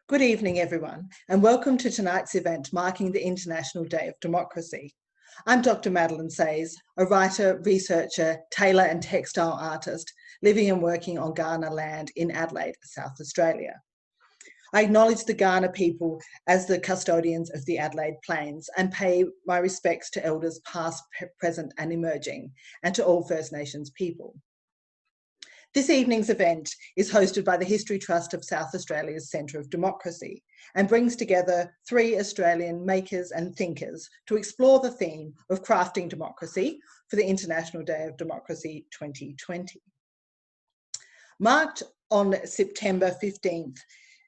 Good evening, everyone, and welcome to tonight's event marking the International Day of Democracy. I'm Dr. Madeleine Seys, a writer, researcher, tailor and textile artist living and working on Kaurna land in Adelaide, South Australia. I acknowledge the Kaurna people as the custodians of the Adelaide Plains and pay my respects to elders past, present and emerging, and to all First Nations people. This evening's event is hosted by the History Trust of South Australia's Centre of Democracy and brings together 3 Australian makers and thinkers to explore the theme of crafting democracy for the International Day of Democracy 2020. Marked on September 15th,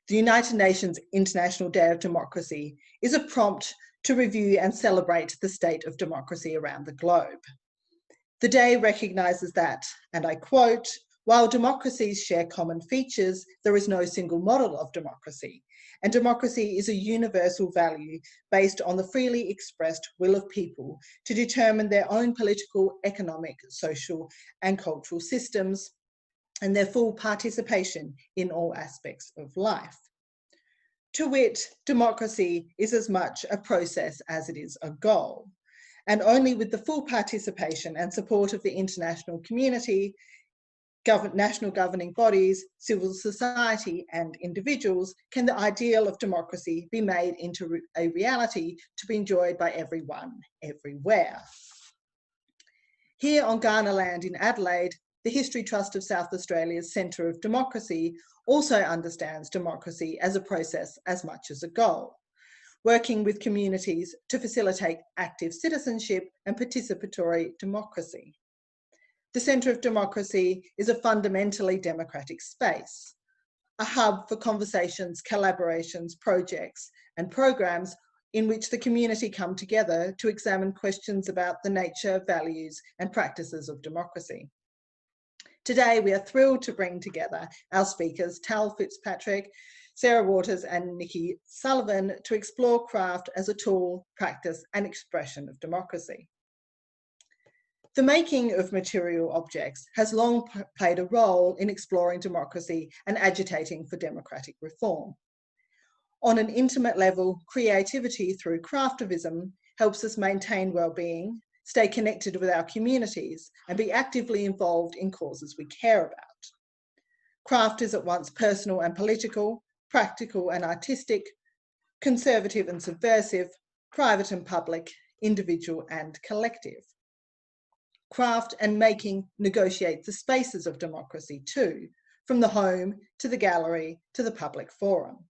the United Nations International Day of Democracy is a prompt to review and celebrate the state of democracy around the globe. The day recognises that, and I quote, "While democracies share common features, there is no single model of democracy, and democracy is a universal value based on the freely expressed will of people to determine their own political, economic, social and cultural systems and their full participation in all aspects of life." To wit, democracy is as much a process as it is a goal, and only with the full participation and support of the international community, national governing bodies, civil society and individuals can the ideal of democracy be made into a reality to be enjoyed by everyone, everywhere. Here on Kaurna land in Adelaide, the History Trust of South Australia's Centre of Democracy also understands democracy as a process as much as a goal, working with communities to facilitate active citizenship and participatory democracy. The Centre of Democracy is a fundamentally democratic space, a hub for conversations, collaborations, projects and programs in which the community come together to examine questions about the nature, values and practices of democracy. Today, we are thrilled to bring together our speakers, Tal Fitzpatrick, Sera and Nikki Sullivan, to explore craft as a tool, practice and expression of democracy. The making of material objects has long played a role in exploring democracy and agitating for democratic reform. On an intimate level, creativity through craftivism helps us maintain well-being, stay connected with our communities, and be actively involved in causes we care about. Craft is at once personal and political, practical and artistic, conservative and subversive, private and public, individual and collective. Craft and making negotiate the spaces of democracy too, from the home to the gallery to the public forum.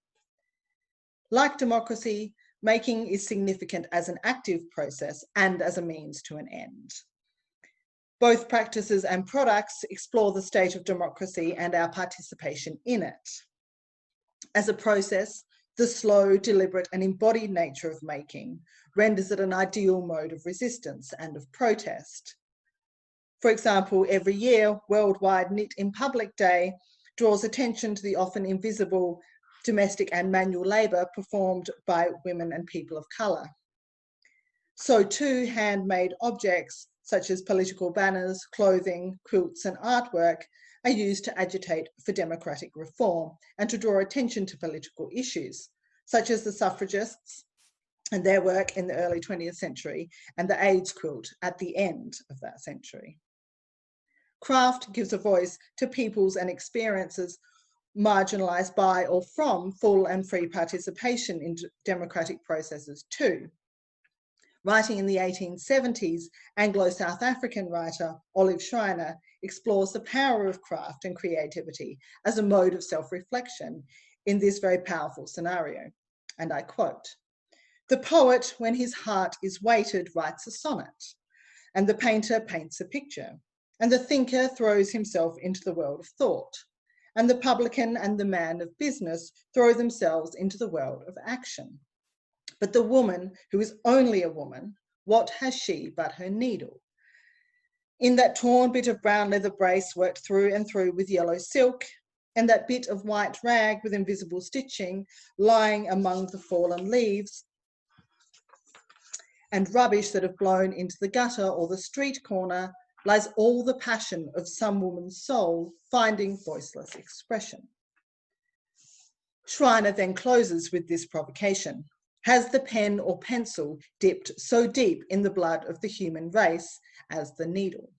Like democracy, making is significant as an active process and as a means to an end. Both practices and products explore the state of democracy and our participation in it. As a process, the slow, deliberate and embodied nature of making renders it an ideal mode of resistance and of protest. For example, every year, Worldwide Knit in Public Day draws attention to the often invisible domestic and manual labour performed by women and people of colour. So too, handmade objects such as political banners, clothing, quilts and artwork are used to agitate for democratic reform and to draw attention to political issues, such as the suffragists and their work in the early 20th century and the AIDS quilt at the end of that century. Craft gives a voice to peoples and experiences marginalised by or from full and free participation in democratic processes too. Writing in the 1870s, Anglo-South African writer Olive Schreiner explores the power of craft and creativity as a mode of self-reflection in this very powerful scenario. And I quote, "The poet, when his heart is weighted, writes a sonnet, and the painter paints a picture, and the thinker throws himself into the world of thought, and the publican and the man of business throw themselves into the world of action. But the woman, who is only a woman, what has she but her needle? In that torn bit of brown leather brace worked through and through with yellow silk, and that bit of white rag with invisible stitching lying among the fallen leaves and rubbish that have blown into the gutter or the street corner, lies all the passion of some woman's soul finding voiceless expression." Schreiner then closes with this provocation. Has the pen or pencil dipped so deep in the blood of the human race as the needle?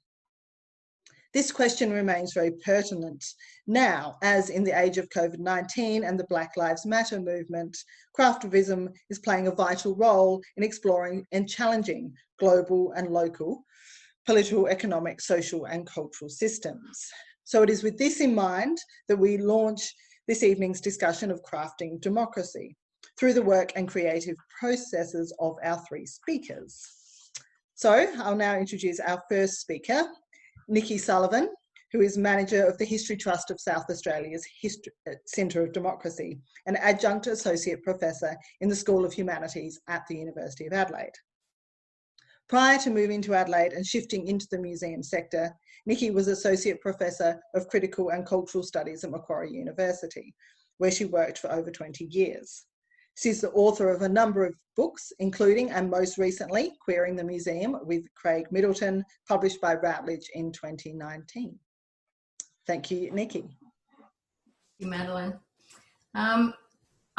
This question remains very pertinent now, as in the age of COVID-19 and the Black Lives Matter movement, craftivism is playing a vital role in exploring and challenging global and local political, economic, social and cultural systems. So it is with this in mind that we launch this evening's discussion of crafting democracy through the work and creative processes of our three speakers. So I'll now introduce our first speaker, Nikki Sullivan, who is manager of the History Trust of South Australia's Centre of Democracy, and adjunct associate professor in the School of Humanities at the University of Adelaide. Prior to moving to Adelaide and shifting into the museum sector, Nikki was Associate Professor of Critical and Cultural Studies at Macquarie University, where she worked for over 20 years. She's the author of a number of books, including, and most recently, Queering the Museum with Craig Middleton, published by Routledge in 2019. Thank you, Nikki. Thank you, Madeleine.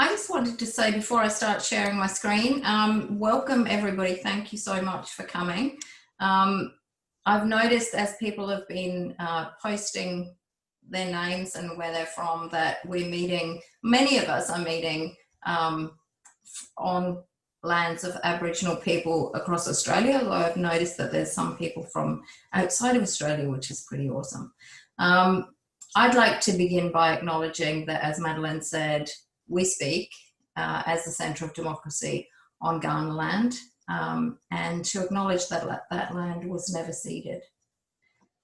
I just wanted to say before I start sharing my screen, welcome everybody. Thank you so much for coming. I've noticed as people have been posting their names and where they're from that we're meeting, many of us are meeting on lands of Aboriginal people across Australia, although I've noticed that there's some people from outside of Australia, which is pretty awesome. I'd like to begin by acknowledging that, as Madeleine said, we speak as the Centre of Democracy on Kaurna land, and to acknowledge that that land was never ceded.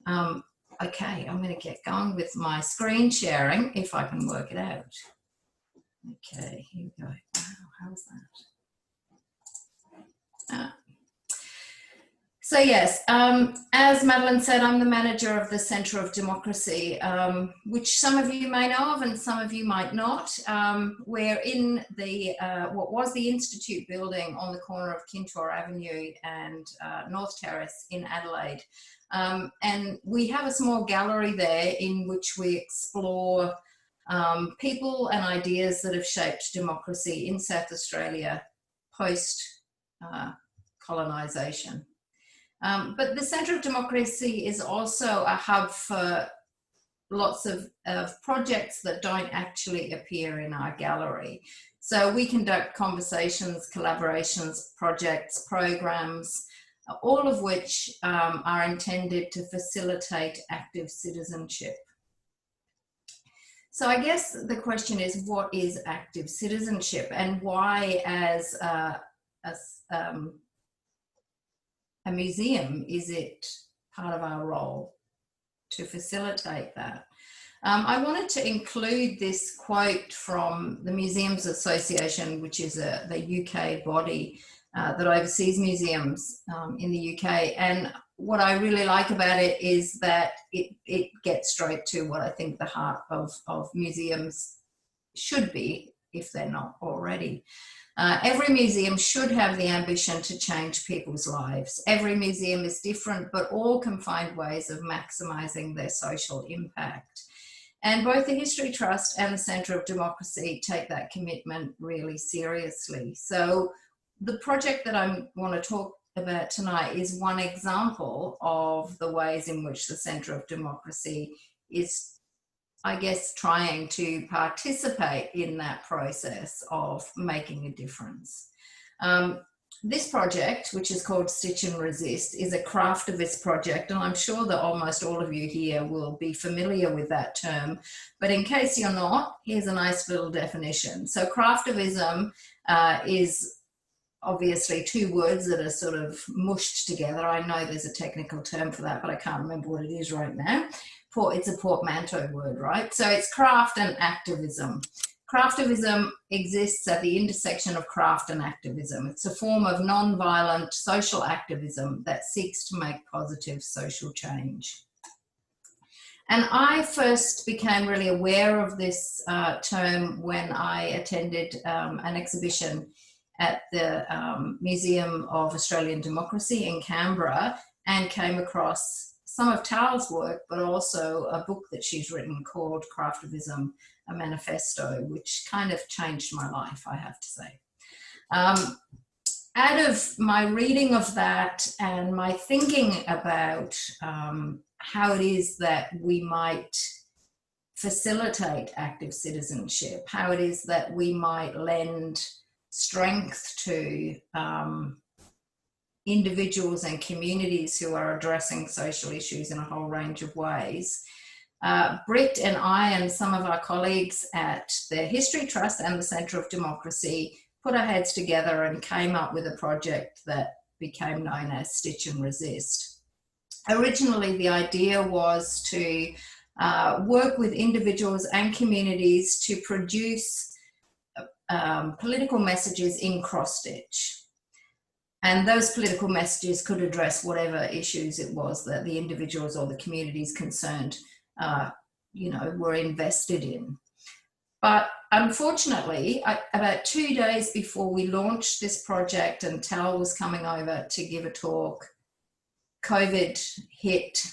Okay, I'm going to get going with my screen sharing, if I can work it out. Okay, here we go. Wow, how's that? So yes, as Madeleine said, I'm the manager of the Centre of Democracy, which some of you may know of and some of you might not. We're in the what was the Institute building on the corner of Kintore Avenue and North Terrace in Adelaide. And we have a small gallery there in which we explore people and ideas that have shaped democracy in South Australia post-colonisation. But the Centre of Democracy is also a hub for lots of projects that don't actually appear in our gallery. So we conduct conversations, collaborations, projects, programs, all of which are intended to facilitate active citizenship. So I guess the question is, what is active citizenship, and why, as a museum, is it part of our role to facilitate that? I wanted to include this quote from the Museums Association, which is the UK body that oversees museums in the UK. And what I really like about it is that it gets straight to what I think the heart of museums should be, if they're not already. Every museum should have the ambition to change people's lives. Every museum is different, but all can find ways of maximising their social impact. And both the History Trust and the Centre of Democracy take that commitment really seriously. So the project that I want to talk about tonight is one example of the ways in which the Centre of Democracy is, I guess, trying to participate in that process of making a difference. This project, which is called Stitch and Resist, is a craftivist project, and I'm sure that almost all of you here will be familiar with that term, but in case you're not, here's a nice little definition. So craftivism is obviously two words that are sort of mushed together. I know there's a technical term for that, but I can't remember what it is right now. It's a portmanteau word, right? So it's craft and activism. Craftivism exists at the intersection of craft and activism. It's a form of non-violent social activism that seeks to make positive social change. And I first became really aware of this term when I attended an exhibition at the Museum of Australian Democracy in Canberra and came across some of Tal's work, but also a book that she's written called Craftivism, a Manifesto, which kind of changed my life, I have to say. Out of my reading of that and my thinking about how it is that we might facilitate active citizenship, how it is that we might lend strength to individuals and communities who are addressing social issues in a whole range of ways. Britt and I and some of our colleagues at the History Trust and the Centre of Democracy put our heads together and came up with a project that became known as Stitch and Resist. Originally, the idea was to work with individuals and communities to produce political messages in cross-stitch. And those political messages could address whatever issues it was that the individuals or the communities concerned, were invested in. But unfortunately, about 2 days before we launched this project and Tal was coming over to give a talk, COVID hit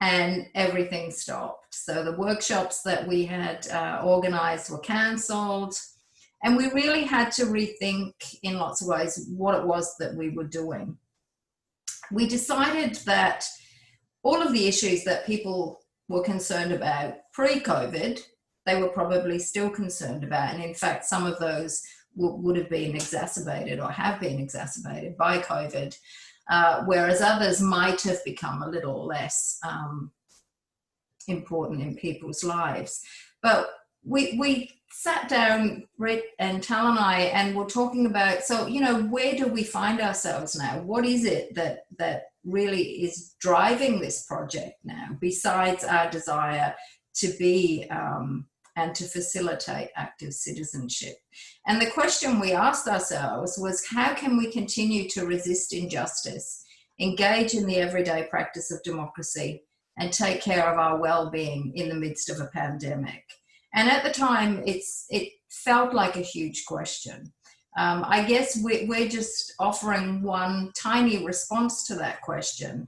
and everything stopped. So the workshops that we had organised were cancelled, and we really had to rethink in lots of ways what it was that we were doing. We decided that all of the issues that people were concerned about pre-COVID, they were probably still concerned about. And in fact, some of those would have been exacerbated or have been exacerbated by COVID, whereas others might have become a little less important in people's lives. But we sat down, Britt and Tal and I, and we're talking about, so, where do we find ourselves now? What is it that really is driving this project now, besides our desire to be and to facilitate active citizenship? And the question we asked ourselves was, how can we continue to resist injustice, engage in the everyday practice of democracy, and take care of our well-being in the midst of a pandemic? And at the time, it felt like a huge question. I guess we're just offering one tiny response to that question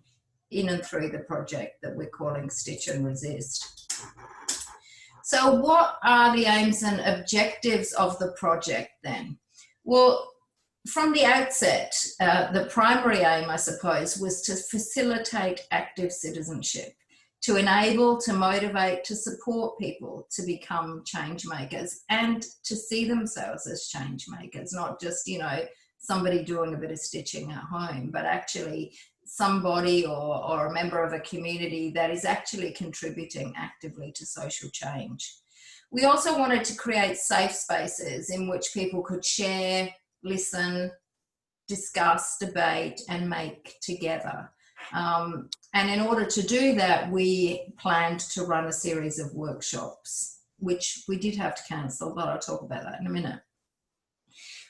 in and through the project that we're calling Stitch and Resist. So what are the aims and objectives of the project then? Well, from the outset, the primary aim, I suppose, was to facilitate active citizenship, to enable, to motivate, to support people to become change makers and to see themselves as change makers, not just, somebody doing a bit of stitching at home, but actually somebody or a member of a community that is actually contributing actively to social change. We also wanted to create safe spaces in which people could share, listen, discuss, debate, and make together. And in order to do that, we planned to run a series of workshops, which we did have to cancel, but I'll talk about that in a minute.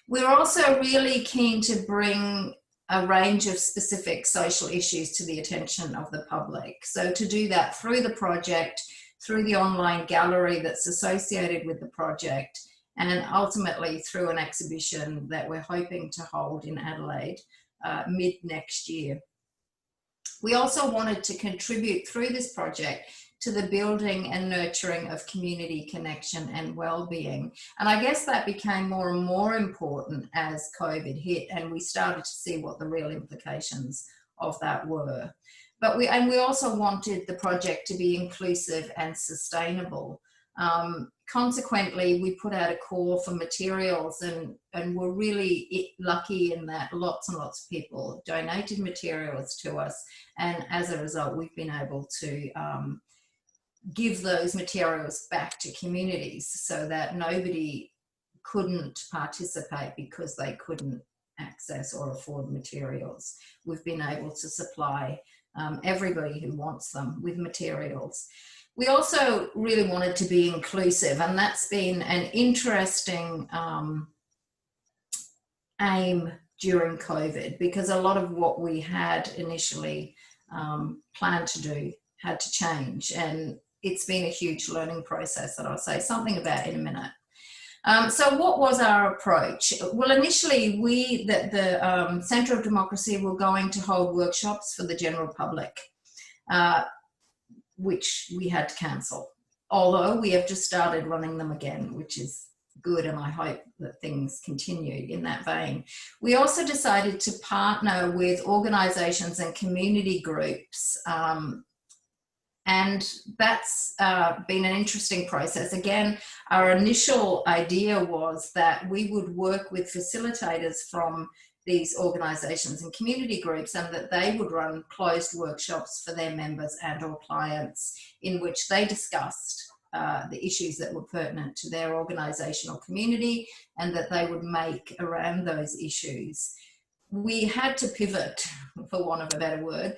We're also really keen to bring a range of specific social issues to the attention of the public. So to do that through the project, through the online gallery that's associated with the project, and ultimately through an exhibition that we're hoping to hold in Adelaide mid next year. We also wanted to contribute through this project to the building and nurturing of community connection and well-being. And I guess that became more and more important as COVID hit and we started to see what the real implications of that were. But we also wanted the project to be inclusive and sustainable. Consequently, we put out a call for materials and we're really lucky in that lots and lots of people donated materials to us. And as a result, we've been able to give those materials back to communities so that nobody couldn't participate because they couldn't access or afford materials. We've been able to supply everybody who wants them with materials. We also really wanted to be inclusive, and that's been an interesting aim during COVID, because a lot of what we had initially planned to do had to change, and it's been a huge learning process that I'll say something about in a minute. So what was our approach? Well, initially the Centre of Democracy were going to hold workshops for the general public. which we had to cancel. Although we have just started running them again, which is good, and I hope that things continue in that vein. We also decided to partner with organisations and community groups, and that's been an interesting process. Again, our initial idea was that we would work with facilitators from these organisations and community groups, and that they would run closed workshops for their members and or clients in which they discussed the issues that were pertinent to their organisational community and that they would make around those issues. We had to pivot, for want of a better word,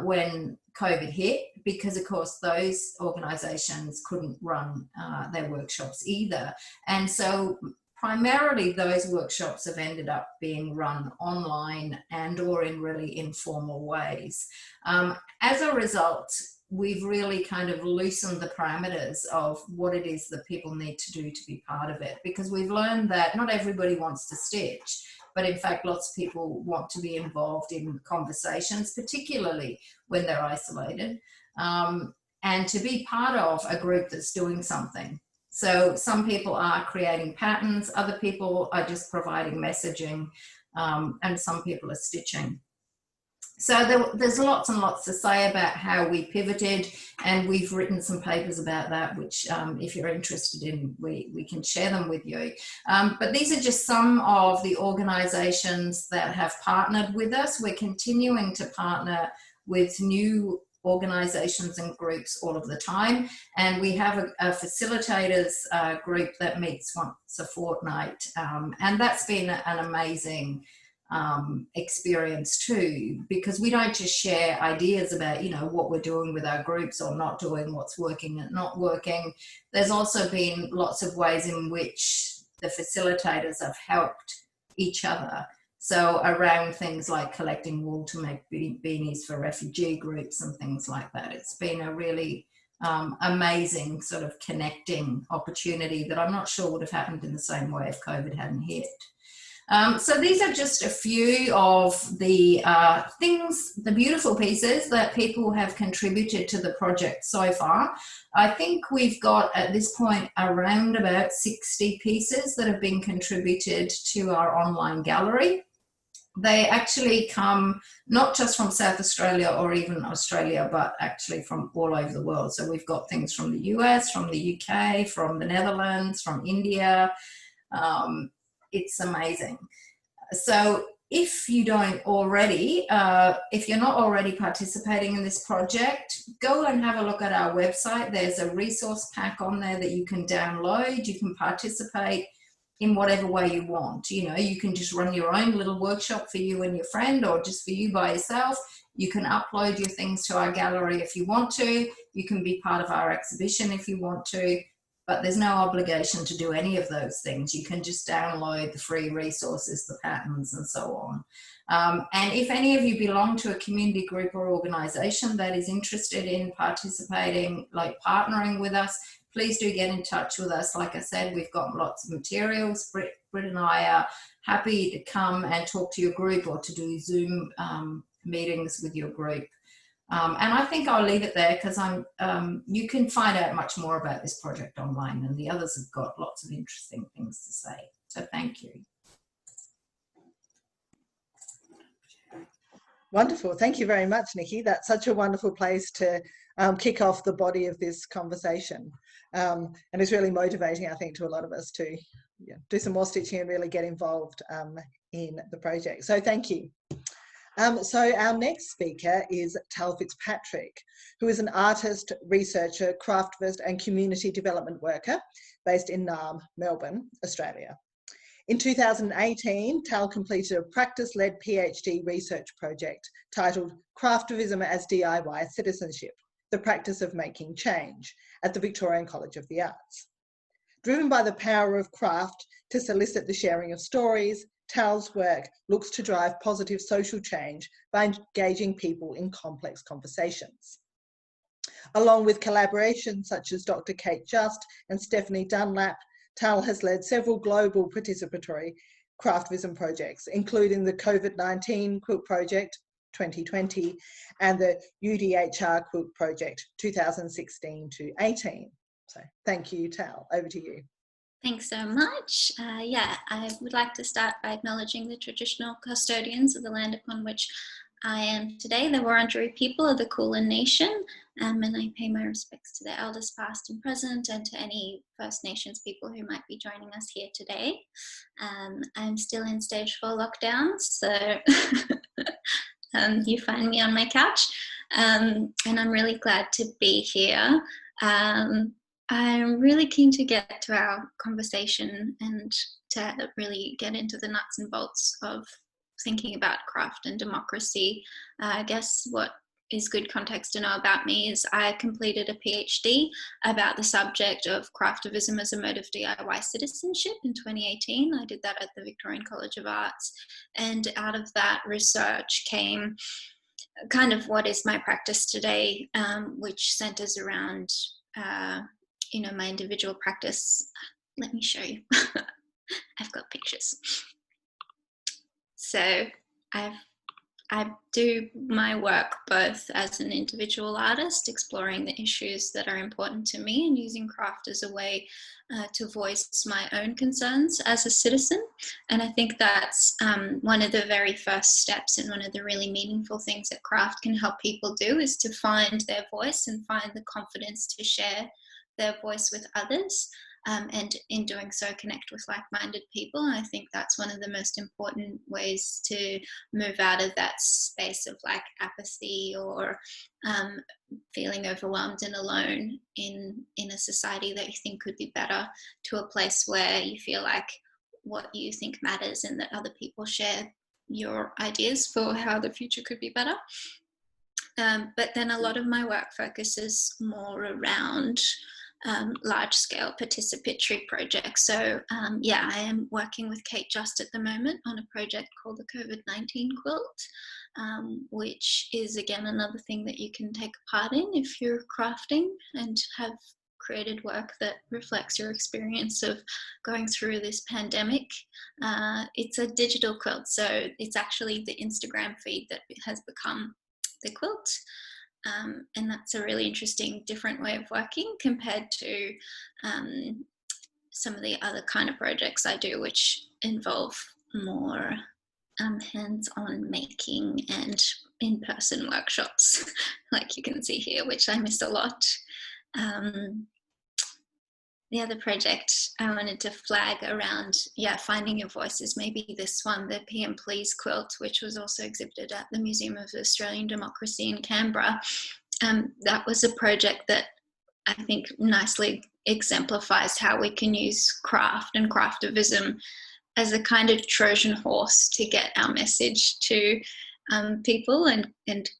when COVID hit, because of course those organisations couldn't run their workshops either. And so primarily those workshops have ended up being run online and or in really informal ways. As a result, we've really kind of loosened the parameters of what it is that people need to do to be part of it, because we've learned that not everybody wants to stitch, but in fact lots of people want to be involved in conversations, particularly when they're isolated, and to be part of a group that's doing something. So some people are creating patterns, other people are just providing messaging, and some people are stitching. So there's lots and lots to say about how we pivoted, and we've written some papers about that, which if you're interested in, we can share them with you. But these are just some of the organisations that have partnered with us. We're continuing to partner with new organisations and groups all of the time, and we have a facilitators group that meets once a fortnight, and that's been an amazing experience too, because we don't just share ideas about, you know, what we're doing with our groups or not doing, what's working and not working. There's also been lots of ways in which the facilitators have helped each other. So around things like collecting wool to make beanies for refugee groups and things like that. It's been a really amazing sort of connecting opportunity that I'm not sure would have happened in the same way if COVID hadn't hit. So these are just a few of the things, the beautiful pieces that people have contributed to the project so far. I think we've got at this point around about 60 pieces that have been contributed to our online gallery. They actually come not just from South Australia or even Australia, but actually from all over the world. So we've got things from the US, from the UK, from the Netherlands, from India. It's amazing. So if you don't already, if you're not already participating in this project, go and have a look at our website. There's a resource pack on there that you can download. You can participate in whatever way you want. You know, you can just run your own little workshop for you and your friend, or just for you by yourself. You can upload your things to our gallery if you want to. You can be part of our exhibition if you want to. But there's no obligation to do any of those things. You can just download the free resources, the patterns, and so on. And if any of you belong to a community group or organisation that is interested in participating, like partnering with us, please do get in touch with us. Like I said, we've got lots of materials. Britt and I are happy to come and talk to your group or to do Zoom meetings with your group. And I think I'll leave it there, because you can find out much more about this project online, and the others have got lots of interesting things to say. So thank you. Wonderful. Thank you very much, Nikki. That's such a wonderful place to kick off the body of this conversation. And it's really motivating, I think, to a lot of us to do some more stitching and really get involved in the project. So thank you. So our next speaker is Tal Fitzpatrick, who is an artist, researcher, craftivist and community development worker based in Naarm, Melbourne, Australia. In 2018, Tal completed a practice-led PhD research project titled Craftivism as DIY Citizenship, the Practice of Making Change, at the Victorian College of the Arts. Driven by the power of craft to solicit the sharing of stories, Tal's work looks to drive positive social change by engaging people in complex conversations. Along with collaborations such as Dr. Kate Just and Stephanie Dunlap, Tal has led several global participatory craftivism projects, including the COVID-19 Quilt Project, 2020, and the UNHR Quilt project 2016 to 18. So thank you, Tal. Over to you. Thanks so much. Yeah, I would like to start by acknowledging the traditional custodians of the land upon which I am today, the Wurundjeri people of the Kulin Nation, and I pay my respects to the elders past and present, and to any First Nations people who might be joining us here today. I'm still in stage 4 lockdown, so you find me on my couch, and I'm really glad to be here. I'm really keen to get to our conversation and to really get into the nuts and bolts of thinking about craft and democracy. I guess what is good context to know about me is I completed a PhD about the subject of craftivism as a mode of DIY citizenship in 2018. I did that at the Victorian College of Arts, and out of that research came kind of what is my practice today, which centers around my individual practice. Let me show you. I've got pictures. So I do my work both as an individual artist, exploring the issues that are important to me and using craft as a way to voice my own concerns as a citizen. And I think that's one of the very first steps, and one of the really meaningful things that craft can help people do is to find their voice and find the confidence to share their voice with others. And in doing so connect with like-minded people. And I think that's one of the most important ways to move out of that space of like apathy or feeling overwhelmed and alone in a society that you think could be better, to a place where you feel like what you think matters and that other people share your ideas for how the future could be better. But then a lot of my work focuses more around large-scale participatory projects. So yeah, I am working with Kate Just at the moment on a project called the COVID-19 Quilt, which is again another thing that you can take part in if you're crafting and have created work that reflects your experience of going through this pandemic. It's a digital quilt, so it's actually the Instagram feed that has become the quilt. And that's a really interesting, different way of working compared to some of the other kind of projects I do, which involve more hands-on making and in-person workshops, like you can see here, which I miss a lot. The other project I wanted to flag around, finding your voice is maybe this one, the PM Please Quilt, which was also exhibited at the Museum of Australian Democracy in Canberra. That was a project that I think nicely exemplifies how we can use craft and craftivism as a kind of Trojan horse to get our message to people and to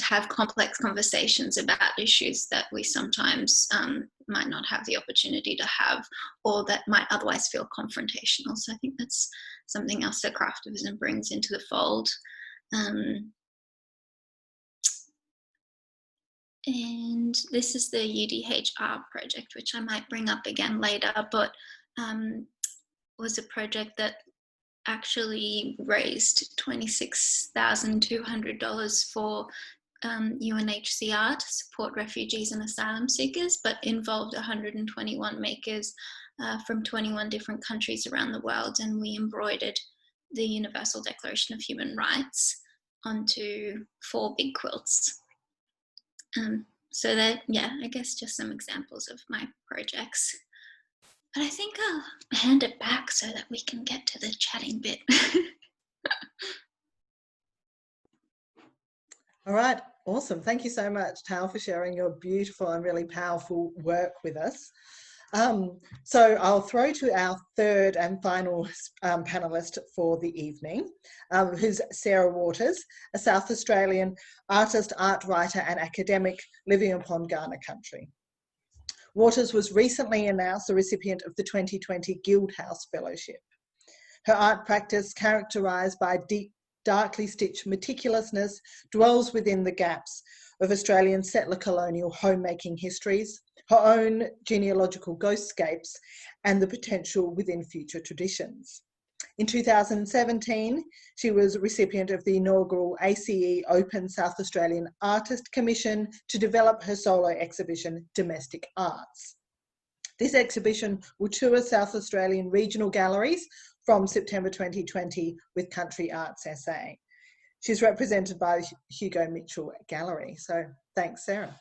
have complex conversations about issues that we sometimes might not have the opportunity to have, or that might otherwise feel confrontational. So I think that's something else that craftivism brings into the fold. And this is the UDHR project, which I might bring up again later, but was a project that actually raised $26,200 for UNHCR to support refugees and asylum seekers, but involved 121 makers from 21 different countries around the world, and we embroidered the Universal Declaration of Human Rights onto 4 big quilts. So that, I guess just some examples of my projects. But I think I'll hand it back so that we can get to the chatting bit. All right, awesome. Thank you so much, Tal, for sharing your beautiful and really powerful work with us. So I'll throw to our third and final panellist for the evening, who's Sera Waters, a South Australian artist, art writer and academic living upon Kaurna country. Waters was recently announced the recipient of the 2020 Guildhouse Fellowship. Her art practice, characterised by deep, darkly stitched meticulousness, dwells within the gaps of Australian settler colonial homemaking histories, her own genealogical ghostscapes, and the potential within future traditions. In 2017, she was a recipient of the inaugural ACE Open South Australian Artist Commission to develop her solo exhibition, Domestic Arts. This exhibition will tour South Australian regional galleries from September 2020 with Country Arts SA. She's represented by Hugo Mitchell Gallery. So thanks, Sera.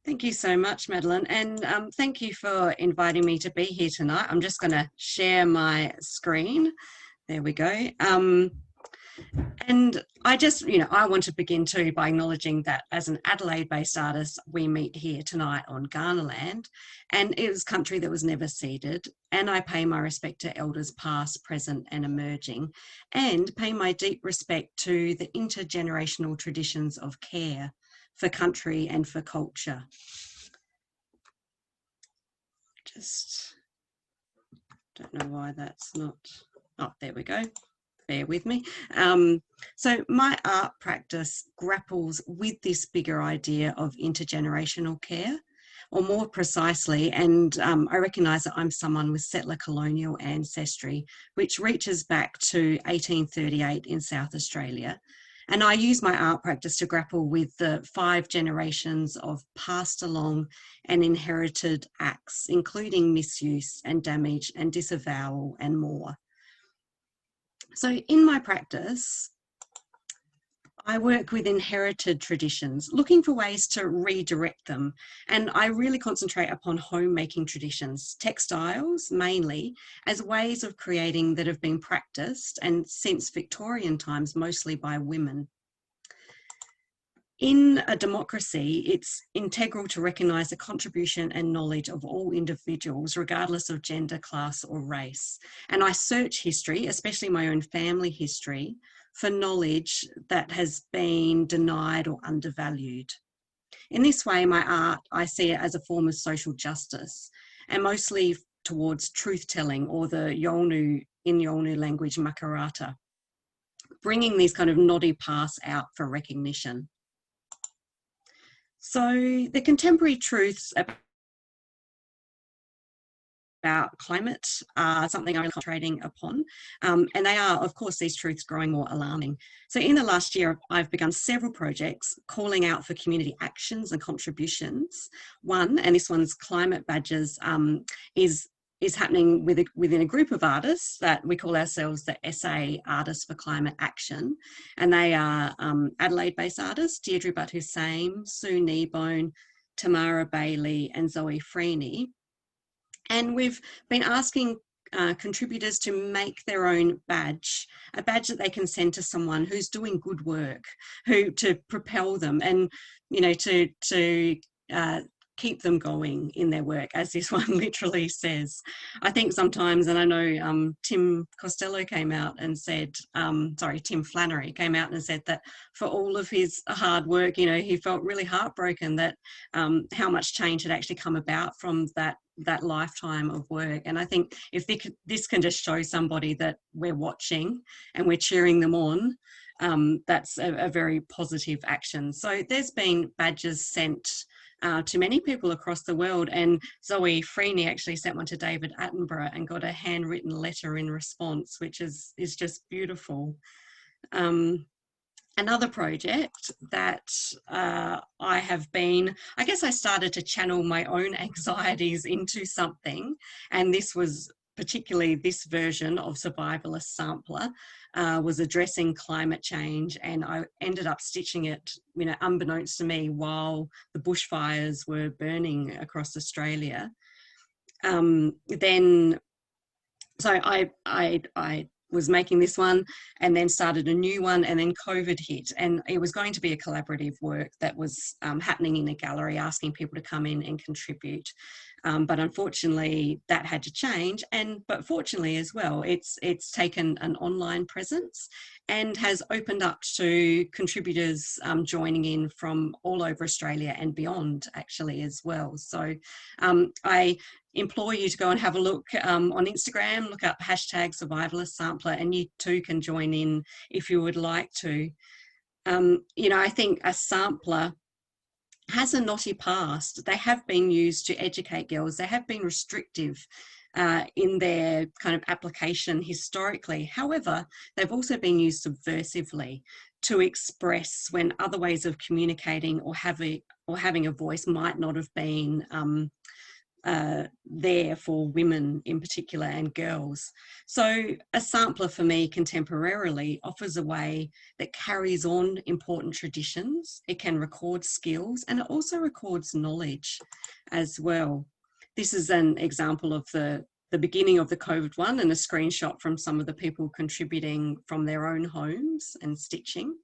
Thank you so much, Madeleine, and thank you for inviting me to be here tonight. I'm just going to share my screen. There we go. And I just, I want to begin too by acknowledging that as an Adelaide-based artist, we meet here tonight on Kaurna land, and it was country that was never ceded. And I pay my respect to elders past, present and emerging, and pay my deep respect to the intergenerational traditions of care for country and for culture. Just don't know why that's not, oh, there we go. Bear with me. So my art practice grapples with this bigger idea of intergenerational care, or more precisely, and I recognise that I'm someone with settler colonial ancestry, which reaches back to 1838 in South Australia. And I use my art practice to grapple with the 5 generations of passed along and inherited acts, including misuse and damage and disavowal and more. So in my practice, I work with inherited traditions, looking for ways to redirect them. And I really concentrate upon homemaking traditions, textiles mainly, as ways of creating that have been practiced, and since Victorian times, mostly by women. In a democracy, it's integral to recognise the contribution and knowledge of all individuals, regardless of gender, class or race. And I search history, especially my own family history, for knowledge that has been denied or undervalued. In this way, my art, I see it as a form of social justice, and mostly towards truth-telling, or the Yolngu, in Yolngu language, makarata, bringing these kind of noddy paths out for recognition. So the contemporary truths about climate are something I'm concentrating upon, and they are, of course, these truths growing more alarming. So in the last year, I've begun several projects calling out for community actions and contributions. One, and this one's climate badges, is happening within a group of artists that we call ourselves the SA Artists for Climate Action. And they are Adelaide-based artists, Deirdre Butt-Hussain, Sue Kneebone, Tamara Bailey and Zoe Freeney. And we've been asking contributors to make their own badge, a badge that they can send to someone who's doing good work, to propel them and, to keep them going in their work, as this one literally says. I think sometimes, and I know Tim Costello came out and said, Tim Flannery came out and said that for all of his hard work, he felt really heartbroken that how much change had actually come about from that lifetime of work. And I think if this can just show somebody that we're watching and we're cheering them on, that's a very positive action. So there's been badges sent to many people across the world, and Zoe Freeney actually sent one to David Attenborough and got a handwritten letter in response, which is just beautiful. Another project that I have been, I guess I started to channel my own anxieties into something, and this was particularly this version of Survivalist Sampler, was addressing climate change, and I ended up stitching it, unbeknownst to me, while the bushfires were burning across Australia. So I was making this one and then started a new one, and then COVID hit, and it was going to be a collaborative work that was happening in a gallery, asking people to come in and contribute. But unfortunately that had to change, but fortunately as well, it's taken an online presence and has opened up to contributors joining in from all over Australia and beyond actually as well. So I implore you to go and have a look on Instagram, look up hashtag Survivalist Sampler, and you too can join in if you would like to. I think a sampler has a knotty past. They have been used to educate girls. They have been restrictive in their kind of application historically. However, they've also been used subversively to express when other ways of communicating or having a voice might not have been there for women in particular and girls. So a sampler for me contemporarily offers a way that carries on important traditions. It can record skills and it also records knowledge as well. This is an example of the beginning of the COVID one and a screenshot from some of the people contributing from their own homes and stitching.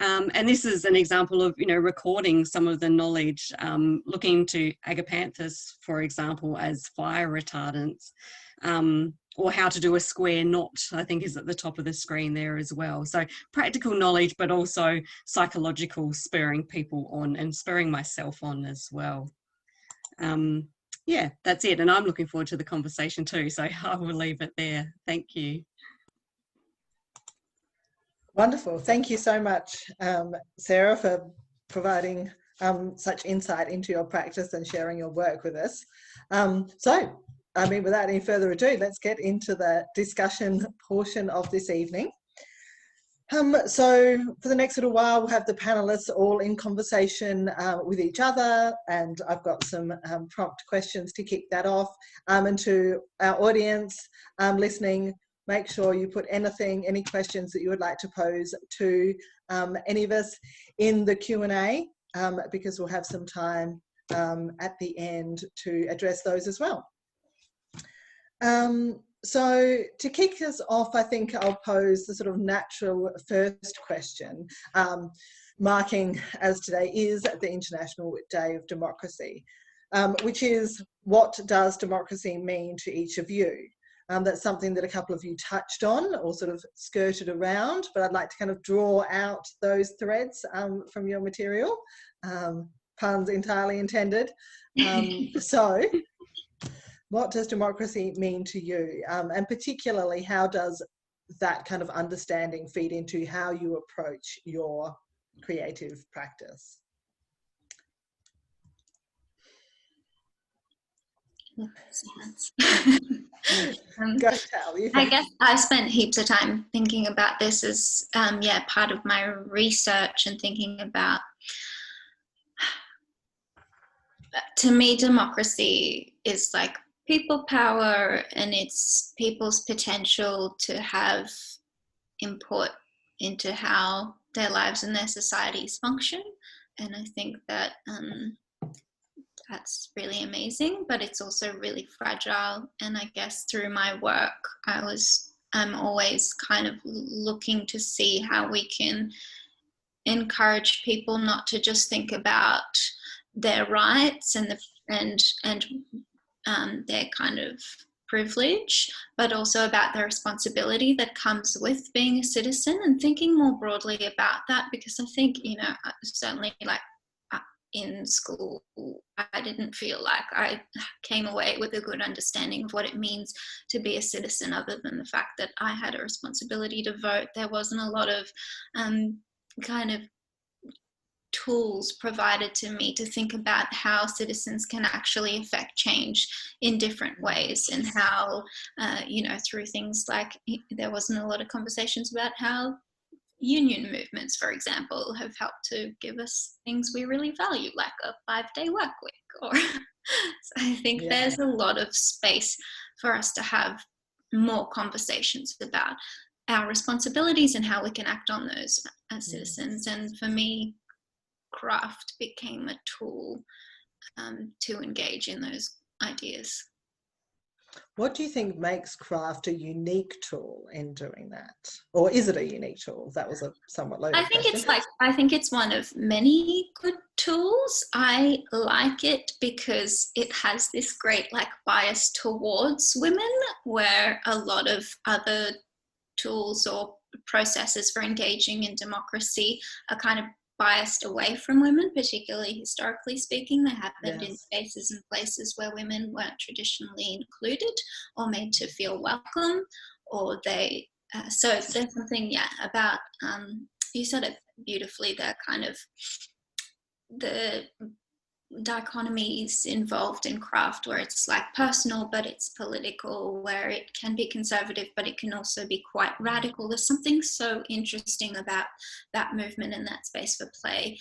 And this is an example of, recording some of the knowledge, looking to agapanthus, for example, as fire retardants, or how to do a square knot, I think is at the top of the screen there as well. So practical knowledge, but also psychological, spurring people on and spurring myself on as well. Yeah, that's it. And I'm looking forward to the conversation too. So I will leave it there. Thank you. Wonderful. Thank you so much, Sera, for providing such insight into your practice and sharing your work with us. Without any further ado, let's get into the discussion portion of this evening. So for the next little while, we'll have the panelists all in conversation with each other, and I've got some prompt questions to kick that off. And to our audience listening, make sure you put any questions that you would like to pose to any of us in the Q&A, because we'll have some time at the end to address those as well. So to kick us off, I think I'll pose the sort of natural first question, marking as today is the International Day of Democracy, which is, what does democracy mean to each of you? That's something that a couple of you touched on or sort of skirted around, but I'd like to kind of draw out those threads from your material, puns entirely intended. So what does democracy mean to you? And particularly, how does that kind of understanding feed into how you approach your creative practice? Go, Tal, I guess I spent heaps of time thinking about this as part of my research and thinking about, to me, democracy is like people power, and it's people's potential to have input into how their lives and their societies function. And I think that that's really amazing, but it's also really fragile. And I guess through my work, I'm always kind of looking to see how we can encourage people not to just think about their rights and their kind of privilege, but also about the responsibility that comes with being a citizen, and thinking more broadly about that, because I think, certainly like in school, I didn't feel like I came away with a good understanding of what it means to be a citizen, other than the fact that I had a responsibility to vote. There wasn't a lot of kind of tools provided to me to think about how citizens can actually affect change in different ways, and how, through things like, there wasn't a lot of conversations about how union movements, for example, have helped to give us things we really value, like a 5-day work week. Or so I think there's a lot of space for us to have more conversations about our responsibilities and how we can act on those as citizens. And for me, craft became a tool to engage in those ideas. What do you think makes craft a unique tool in doing that? Or is it a unique tool? That was a somewhat loaded question. I think it's one of many good tools. I like it because it has this great bias towards women, where a lot of other tools or processes for engaging in democracy are kind of biased away from women, particularly historically speaking. They happened in spaces and places where women weren't traditionally included or made to feel welcome, or they, so there's something, about, you said it beautifully, the kind of, the dichotomies involved in craft, where it's like personal but it's political, where it can be conservative but it can also be quite radical. There's something so interesting about that movement and that space for play,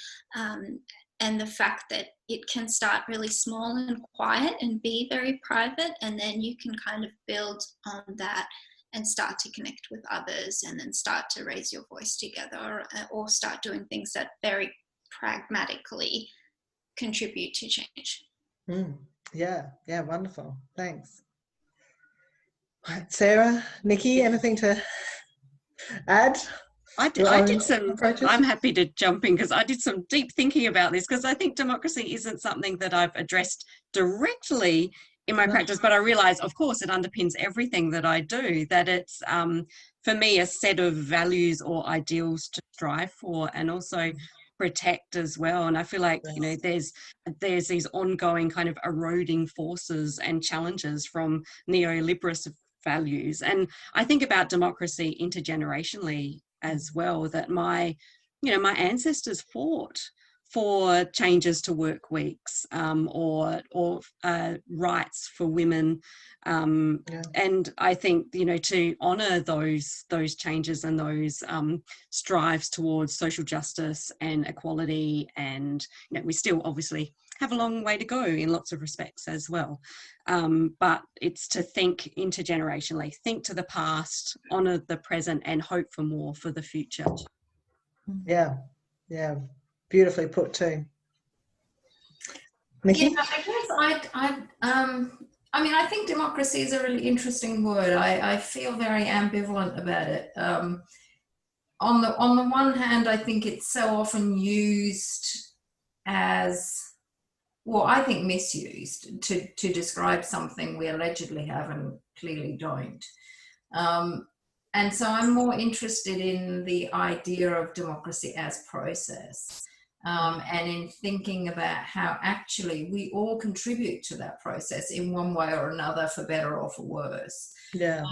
and the fact that it can start really small and quiet and be very private, and then you can kind of build on that and start to connect with others, and then start to raise your voice together, or start doing things that very pragmatically contribute to change. Yeah, wonderful. Thanks. Right, Sera, Nikki, anything to add? I did some approaches? I'm happy to jump in because I did some deep thinking about this, because I think democracy isn't something that I've addressed directly in my practice, but I realise, of course, it underpins everything that I do, that it's, for me, a set of values or ideals to strive for and also protect as well. And I feel like, you know, there's these ongoing kind of eroding forces and challenges from neoliberalist values. And I think about democracy intergenerationally as well, that my ancestors fought for changes to work weeks, or rights for women, and I think, you know, to honour those changes and those strives towards social justice and equality, and, you know, we still obviously have a long way to go in lots of respects as well, but it's to think intergenerationally, think to the past, honour the present, and hope for more for the future. Yeah, beautifully put too. Nikki? Yeah, I mean, I think democracy is a really interesting word. I feel very ambivalent about it. On the one hand, I think it's so often used as, well, I think misused to describe something we allegedly have and clearly don't. And so I'm more interested in the idea of democracy as process, and in thinking about how actually we all contribute to that process in one way or another, for better or for worse. Yeah.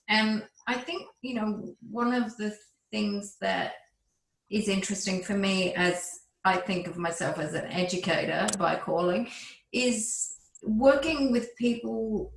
And I think, you know, one of the things that is interesting for me, as I think of myself as an educator by calling, is working with people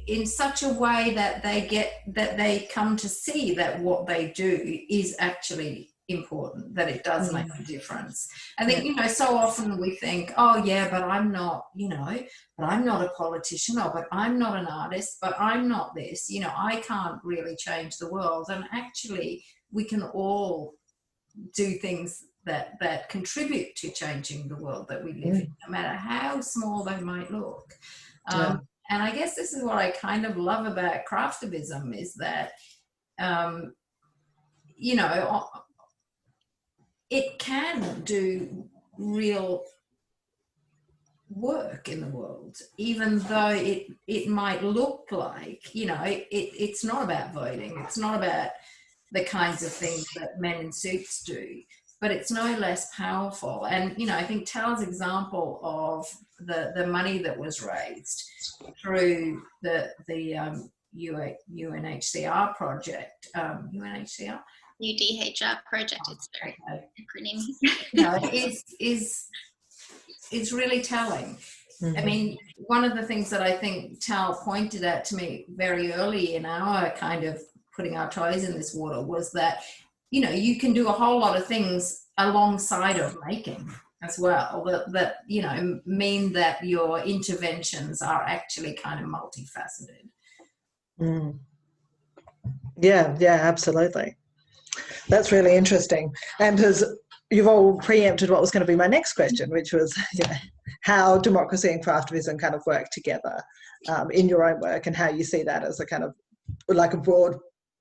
in such a way that they come to see that what they do is actually important, that it does make a difference. I think, you know, so often we think, oh yeah, but I'm not, you know, but I'm not a politician, or but I'm not an artist, but I'm not this, you know, I can't really change the world. And actually we can all do things that contribute to changing the world that we live in, no matter how small they might look. And I guess this is what I kind of love about craftivism, is that, you know, it can do real work in the world, even though it might look like, you know, it's not about voting, it's not about the kinds of things that men in suits do, but it's no less powerful. And, you know, I think Tal's example of the money that was raised through the UNHCR project, UNHCR? UDHR project, it's very acronym. You know, is really telling. I mean, one of the things that I think Tal pointed out to me very early in our kind of putting our toes in this water was that, you know, you can do a whole lot of things alongside of making as well, that you know, mean that your interventions are actually kind of multifaceted. Yeah, absolutely. That's really interesting. And as you've all preempted what was going to be my next question, which was, you know, how democracy and craftivism kind of work together in your own work, and how you see that as a kind of like a broad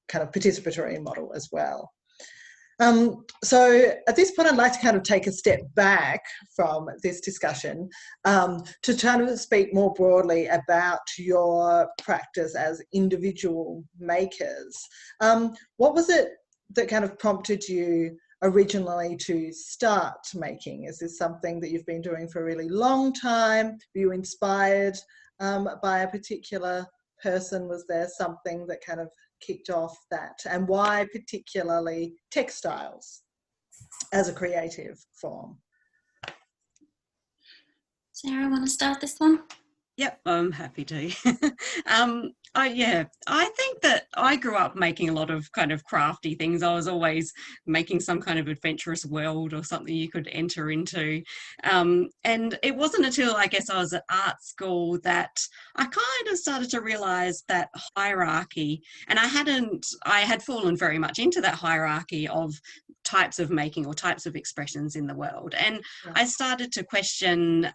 kind of participatory model as well. So at this point, I'd like to kind of take a step back from this discussion to kind of speak more broadly about your practice as individual makers. What was it that kind of prompted you originally to start making? Is this something that you've been doing for a really long time? Were you inspired by a particular person? Was there something that kind of kicked off that? And why particularly textiles as a creative form? Sarah, want to start this one? Yep, I'm happy to. I think that I grew up making a lot of kind of crafty things. I was always making some kind of adventurous world or something you could enter into. And it wasn't until I guess I was at art school that I kind of started to realise that hierarchy, and I had fallen very much into that hierarchy of types of making or types of expressions in the world. And I started to question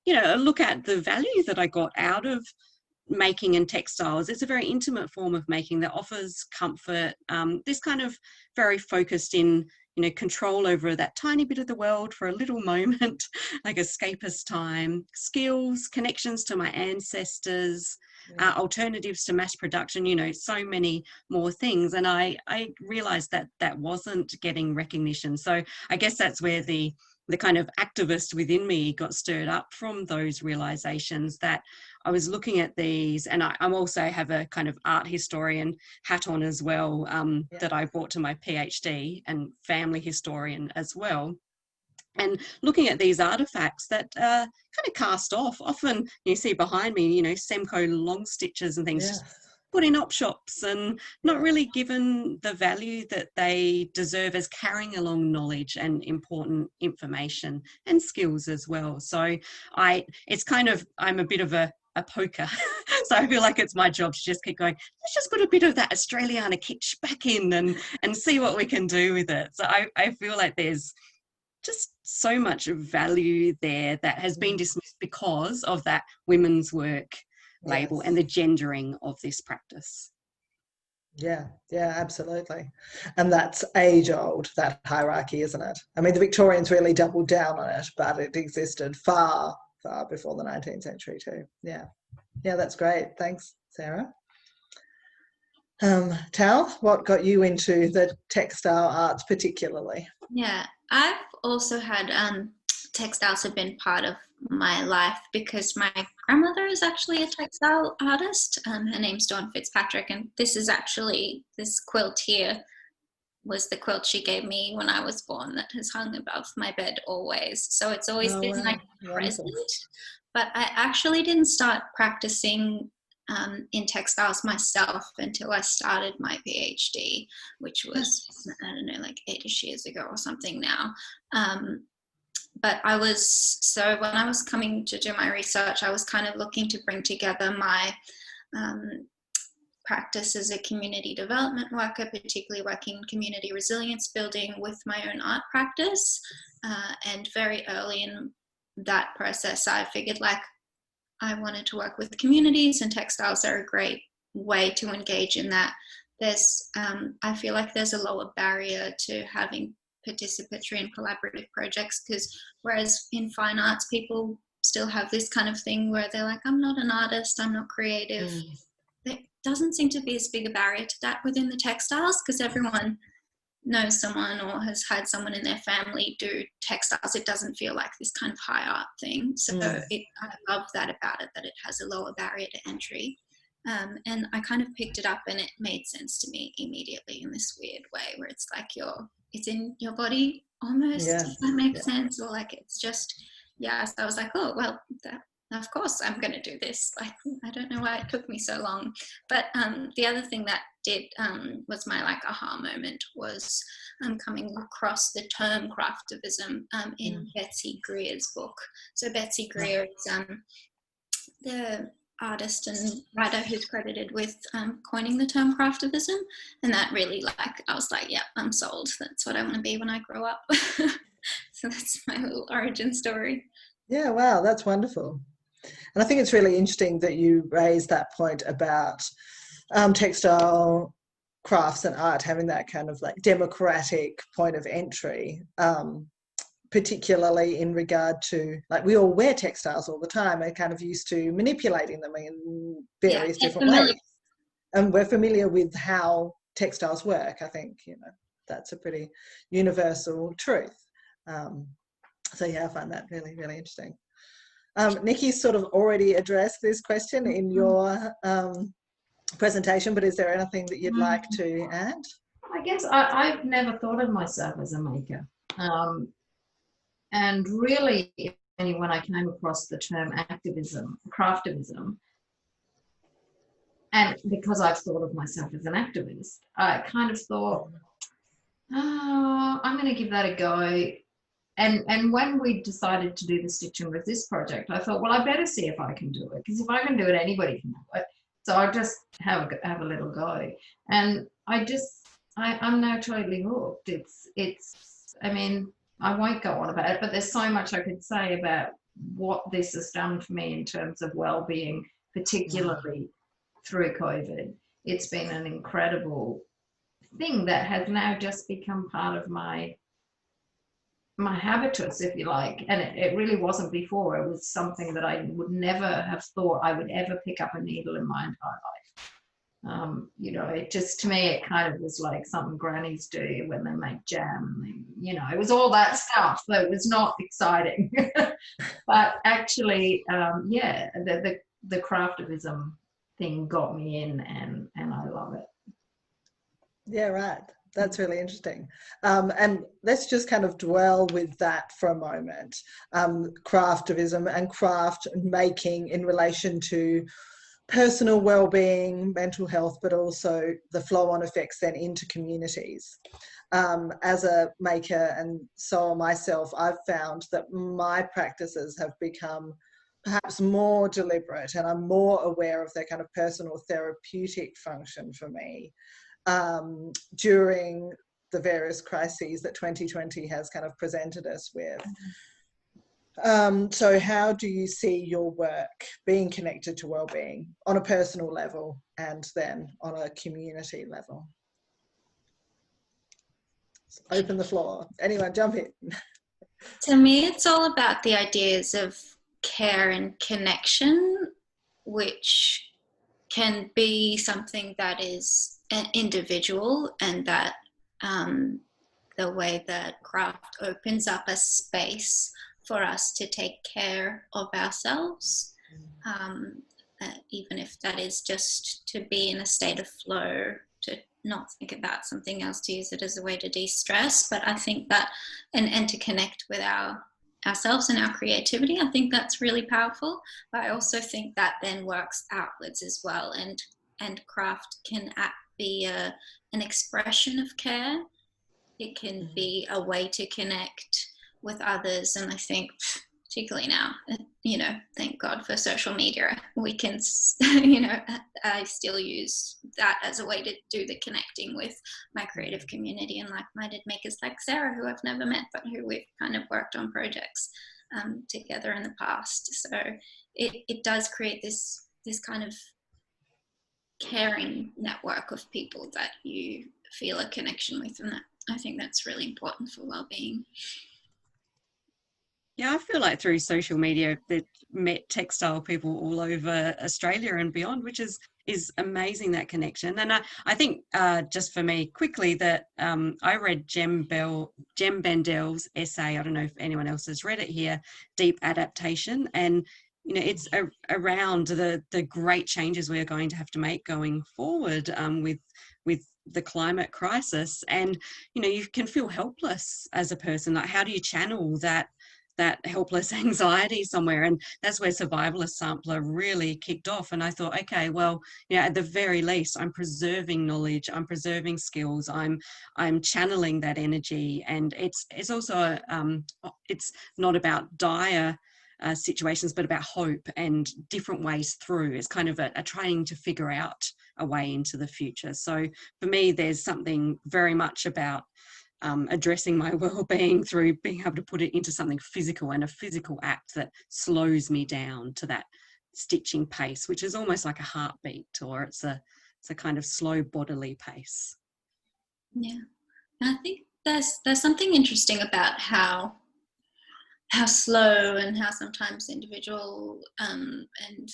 look at the value that I got out of making and textiles. It's a very intimate form of making that offers comfort, this kind of very focused in, control over that tiny bit of the world for a little moment, like escapist time, skills, connections to my ancestors, alternatives to mass production, so many more things. And I realized that wasn't getting recognition. So I guess that's where the kind of activist within me got stirred up from those realizations that I was looking at these. And I also have a kind of art historian hat on as well, that I brought to my PhD, and family historian as well. And looking at these artifacts that kind of cast off, often you see behind me, Semco long stitches and things, put in op shops and not really given the value that they deserve as carrying along knowledge and important information and skills as well. So I'm a bit of a poker. So I feel like it's my job to just keep going, let's just put a bit of that Australiana kitsch back in and see what we can do with it. So I feel like there's just so much value there that has been dismissed because of that women's work label and the gendering of this practice. Yeah, absolutely. And that's age old, that hierarchy, isn't it? I mean, the Victorians really doubled down on it, but it existed far, far before the 19th century too. Yeah, that's great. Thanks, Sarah. Tal, what got you into the textile arts particularly? Yeah, I've also had textiles have been part of my life because my grandmother is actually a textile artist. Her name's Fitzpatrick, and this quilt here was the quilt she gave me when I was born that has hung above my bed always. So it's always been like present. But I actually didn't start practicing in textiles myself until I started my PhD, which was, I don't know, like 8-ish years ago or something now. But when I was coming to do my research, I was kind of looking to bring together my practice as a community development worker, particularly working in community resilience building, with my own art practice. And very early in that process, I figured I wanted to work with communities, and textiles are a great way to engage in that. I feel like there's a lower barrier to having participatory and collaborative projects, because whereas in fine arts people still have this kind of thing where they're like, I'm not an artist, I'm not creative. There doesn't seem to be as big a barrier to that within the textiles, because everyone knows someone or has had someone in their family do textiles. It doesn't feel like this kind of high art thing. So I love that about it, that it has a lower barrier to entry. And I kind of picked it up and it made sense to me immediately in this weird way where it's like it's in your body almost, if that makes sense, or like it's just, so I was like, oh, well, of course I'm going to do this. Like, I don't know why it took me so long. But the other thing that was my aha moment was coming across the term craftivism in Betsy Greer's book. So Betsy Greer is the artist and writer who's credited with coining the term craftivism, and that really I was like, yeah, I'm sold. That's what I want to be when I grow up. So that's my little origin story. Yeah, wow, that's wonderful. And I think it's really interesting that you raised that point about textile crafts and art having that kind of democratic point of entry, particularly in regard to, we all wear textiles all the time. We're kind of used to manipulating them in various different ways. And we're familiar with how textiles work. I think, that's a pretty universal truth. So I find that really, really interesting. Nikki sort of already addressed this question in your presentation, but is there anything that you'd like to add? I guess I've never thought of myself as a maker. And really, if when I came across the term activism, craftivism, and because I've thought of myself as an activist, I kind of thought, oh, I'm going to give that a go. And when we decided to do the Stitch and Resist project, I thought, well, I better see if I can do it, because if I can do it, anybody can do it. So I just have a little go, and I'm now totally hooked. I mean, I won't go on about it, but there's so much I could say about what this has done for me in terms of well-being, particularly through COVID. It's been an incredible thing that has now just become part of my habitus, if you like, and it really wasn't before. It was something that I would never have thought I would ever pick up a needle in my entire life. You know, it just, to me, it kind of was like something grannies do when they make jam, and they, you know, it was all that stuff that was not exciting. But actually, yeah, the craftivism thing got me in, and I love it. Yeah, right. That's really interesting. And let's just kind of dwell with that for a moment. Craftivism and craft making in relation to personal well-being, mental health, but also the flow-on effects then into communities. As a maker and sewer myself, I've found that my practices have become perhaps more deliberate, and I'm more aware of their kind of personal therapeutic function for me during the various crises that 2020 has kind of presented us with. So how do you see your work being connected to well-being on a personal level and then on a community level? Let's open the floor. Anyone jump in. To me, it's all about the ideas of care and connection, which can be something that is individual, and that the way that craft opens up a space for us to take care of ourselves, even if that is just to be in a state of flow, to not think about something else, to use it as a way to de-stress. But I think that, and to connect with ourselves and our creativity, I think that's really powerful. But I also think that then works outwards as well, and craft can be an expression of care. It can be a way to connect with others, and I think particularly now, you know, thank God for social media, we can, you know, I still use that as a way to do the connecting with my creative community and like-minded makers like Sera, who I've never met, but who we've kind of worked on projects together in the past. So it does create this kind of caring network of people that you feel a connection with, and that, I think that's really important for well-being. Yeah, I feel like through social media that met textile people all over Australia and beyond, which is amazing, that connection. And I think just for me quickly that I read Jem Bendel's essay, I don't know if anyone else has read it here, Deep Adaptation, and you know, it's around the great changes we are going to have to make going forward with the climate crisis. And you know, you can feel helpless as a person. Like, how do you channel that helpless anxiety somewhere? And that's where Survivalist Sampler really kicked off. And I thought, okay, well, you know, at the very least, I'm preserving knowledge, I'm preserving skills, I'm channeling that energy. And it's also it's not about dire situations, but about hope and different ways through. It's kind of a trying to figure out a way into the future. So for me, there's something very much about addressing my well-being through being able to put it into something physical, and a physical act that slows me down to that stitching pace, which is almost like a heartbeat, or it's a kind of slow bodily pace. Yeah, and I think there's something interesting about how slow and how sometimes individual and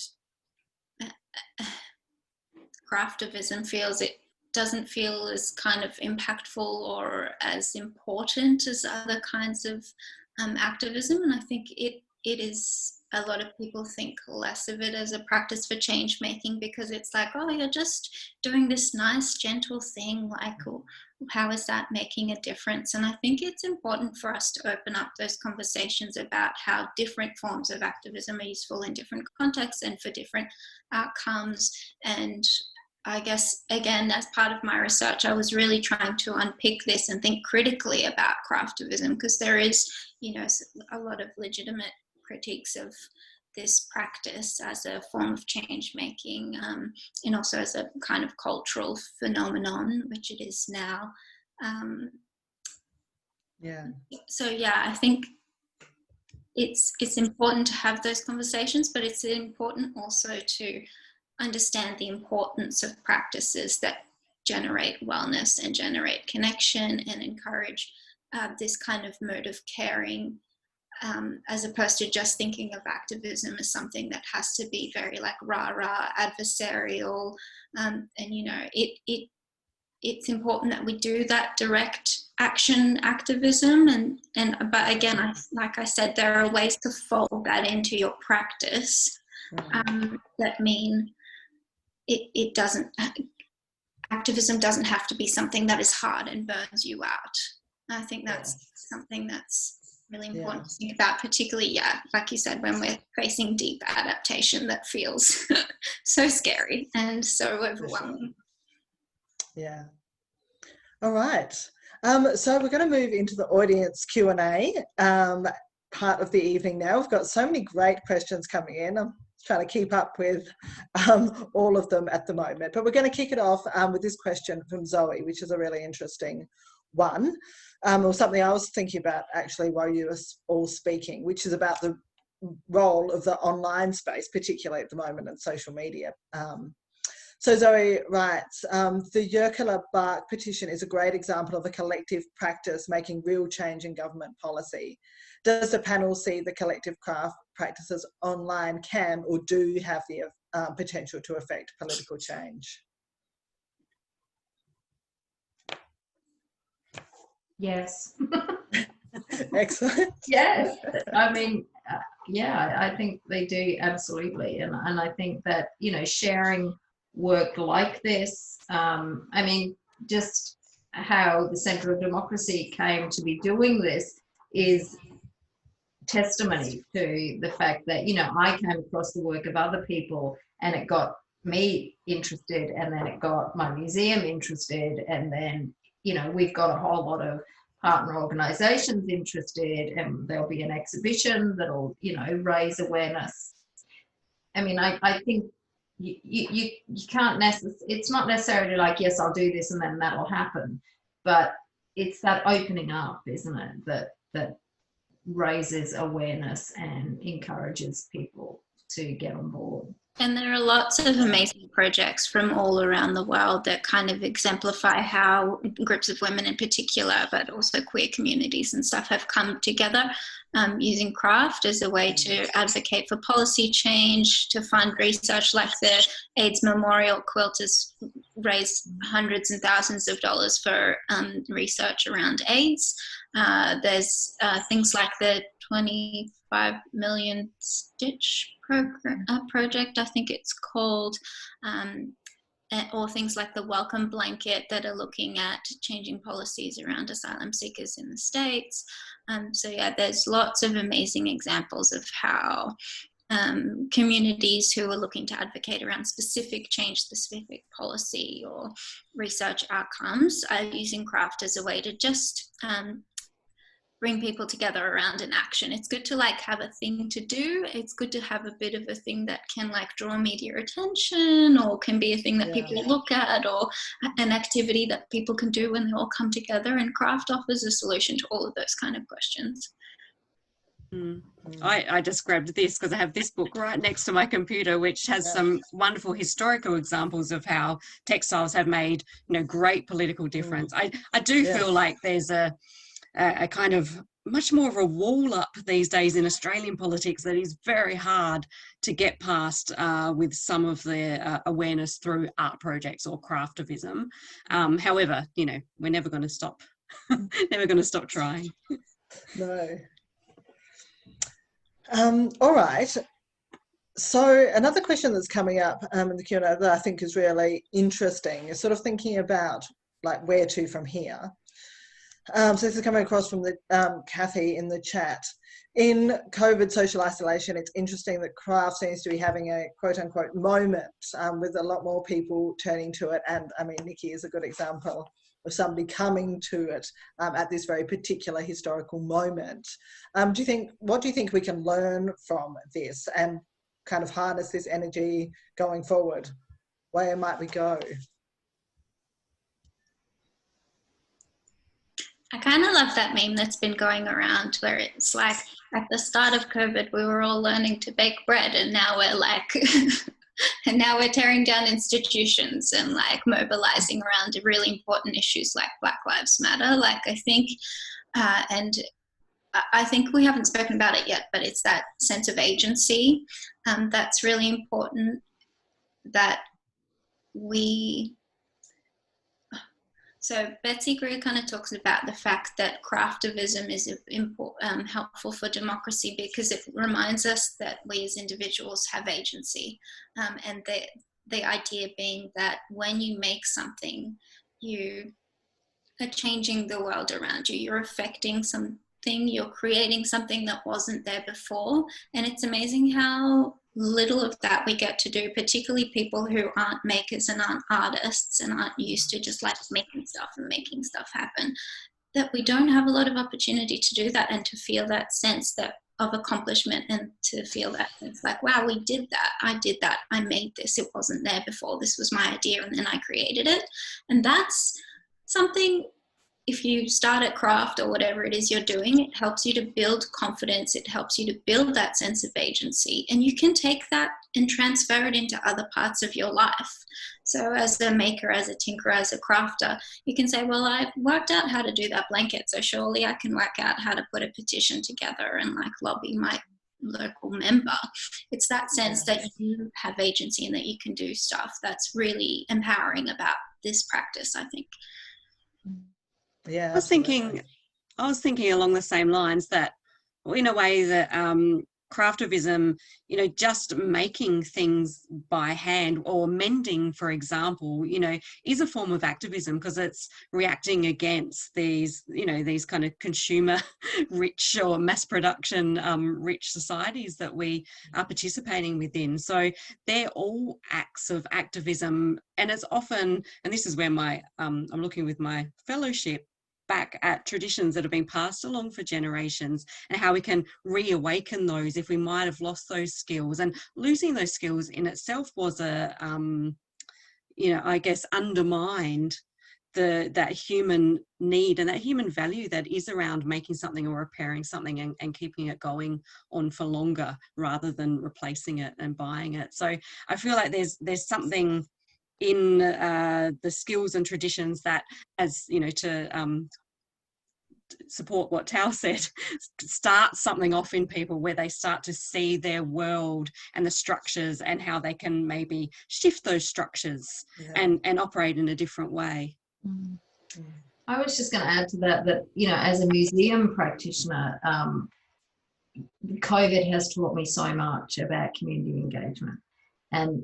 craftivism feels. It doesn't feel as kind of impactful or as important as other kinds of activism, and I think it is a lot of people think less of it as a practice for change making, because it's like, oh, you're just doing this nice, gentle thing. Like, how is that making a difference? And I think it's important for us to open up those conversations about how different forms of activism are useful in different contexts and for different outcomes. And I guess, again, as part of my research, I was really trying to unpick this and think critically about craftivism, because there is, you know, a lot of legitimate critiques of this practice as a form of change making, and also as a kind of cultural phenomenon, which it is now. So yeah, I think it's important to have those conversations, but it's important also to understand the importance of practices that generate wellness and generate connection and encourage this kind of mode of caring, as opposed to just thinking of activism as something that has to be very like rah-rah, adversarial, and you know, it's important that we do that direct action activism, but again, like I said, there are ways to fold that into your practice that mean it doesn't, activism doesn't have to be something that is hard and burns you out. I think that's something that's really important to think about, particularly, like you said, when we're facing deep adaptation that feels so scary and so overwhelming. Yeah. All right. So we're going to move into the audience Q&A part of the evening now. We've got so many great questions coming in. I'm trying to keep up with all of them at the moment. But we're going to kick it off with this question from Zoe, which is a really interesting one, or something I was thinking about actually while you were all speaking, which is about the role of the online space, particularly at the moment, and social media. So Zoe writes, the Yerkala Bark petition is a great example of a collective practice making real change in government policy. Does the panel see the collective craft practices online can or do have the potential to affect political change? Yes. Excellent. Yes. I mean, I think they do, absolutely. And I think that, you know, sharing work like this, I mean, just how the Centre of Democracy came to be doing this is testimony to the fact that, you know, I came across the work of other people and it got me interested, and then it got my museum interested, and then, you know, we've got a whole lot of partner organisations interested, and there'll be an exhibition that'll, you know, raise awareness. I mean, I think you can't necessarily, it's not necessarily like, yes, I'll do this and then that'll happen, but it's that opening up, isn't it, that raises awareness and encourages people to get on board. And there are lots of amazing projects from all around the world that kind of exemplify how groups of women in particular, but also queer communities and stuff, have come together using craft as a way to advocate for policy change, to fund research. Like the AIDS Memorial Quilt has raised hundreds and thousands of dollars for research around AIDS. There's things like the 25 million stitch project, I think it's called, or things like the Welcome Blanket that are looking at changing policies around asylum seekers in the States. So yeah, there's lots of amazing examples of how communities who are looking to advocate around specific change, specific policy or research outcomes are using craft as a way to just bring people together around an action. It's good to like have a thing to do. It's good to have a bit of a thing that can like draw media attention, or can be a thing that people look at, or an activity that people can do when they all come together, and craft offers a solution to all of those kind of questions. I just grabbed this because I have this book right next to my computer, which has some wonderful historical examples of how textiles have made, you know, great political difference. I do feel like there's a kind of much more of a wall up these days in Australian politics that is very hard to get past with some of the awareness through art projects or craftivism. However, you know, we're never going to stop, never going to stop trying. No. All right. So another question that's coming up in the Q&A that I think is really interesting is sort of thinking about like where to from here. So this is coming across from the Kathy in the chat. In COVID social isolation, it's interesting that craft seems to be having a quote unquote moment with a lot more people turning to it. And I mean, Nikki is a good example of somebody coming to it at this very particular historical moment. What do you think we can learn from this and kind of harness this energy going forward? Where might we go? I kind of love that meme that's been going around where it's like at the start of COVID, we were all learning to bake bread, and now we're like, and now we're tearing down institutions and like mobilizing around really important issues like Black Lives Matter. Like I think, and I think we haven't spoken about it yet, but it's that sense of agency that's really important, that we... So Betsy Greer kind of talks about the fact that craftivism is helpful for democracy because it reminds us that we as individuals have agency, and the idea being that when you make something, you are changing the world around you, you're affecting something, you're creating something that wasn't there before, and it's amazing how little of that we get to do, particularly people who aren't makers and aren't artists and aren't used to just like making stuff happen, that we don't have a lot of opportunity to do that and to feel that sense of accomplishment, and to feel that sense like, wow, we did that, I made this, it wasn't there before, this was my idea and then I created it. And that's something, if you start at craft or whatever it is you're doing, it helps you to build confidence, it helps you to build that sense of agency, and you can take that and transfer it into other parts of your life. So as a maker, as a tinkerer, as a crafter, you can say, well, I've worked out how to do that blanket, so surely I can work out how to put a petition together and like lobby my local member. It's that sense that you have agency and that you can do stuff that's really empowering about this practice, I think. Yeah, I was thinking along the same lines that, in a way, that craftivism, just making things by hand or mending, for example, is a form of activism because it's reacting against these kind of consumer rich or mass production rich societies that we are participating within. So they're all acts of activism, and it's often, and this is where I'm looking with my fellowship back at traditions that have been passed along for generations and how we can reawaken those if we might have lost those skills. And losing those skills in itself was I guess undermined that human need and that human value that is around making something or repairing something and keeping it going on for longer rather than replacing it and buying it. So I feel like there's something in the skills and traditions that, as to support what Tal said, start something off in people where they start to see their world and the structures and how they can maybe shift those structures and operate in a different way. I was just going to add to that as a museum practitioner, COVID has taught me so much about community engagement and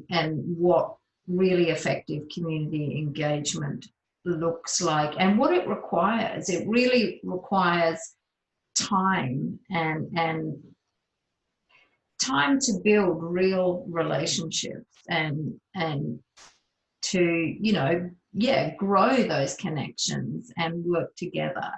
what really effective community engagement looks like and what it requires. It really requires time and time to build real relationships and to grow those connections and work together.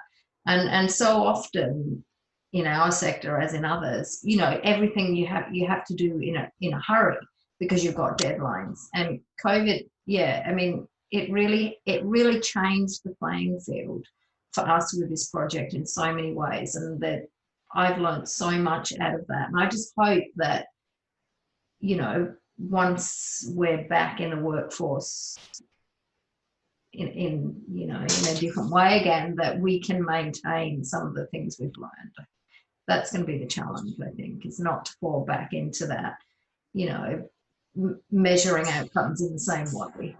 And so often in our sector, as in others, everything you have to do in a hurry because you've got deadlines. And COVID, it really changed the playing field for us with this project in so many ways, and that I've learned so much out of that. And I just hope that, once we're back in the workforce in a different way again, that we can maintain some of the things we've learned. That's going to be the challenge, I think, is not to fall back into that, measuring outcomes in the same way.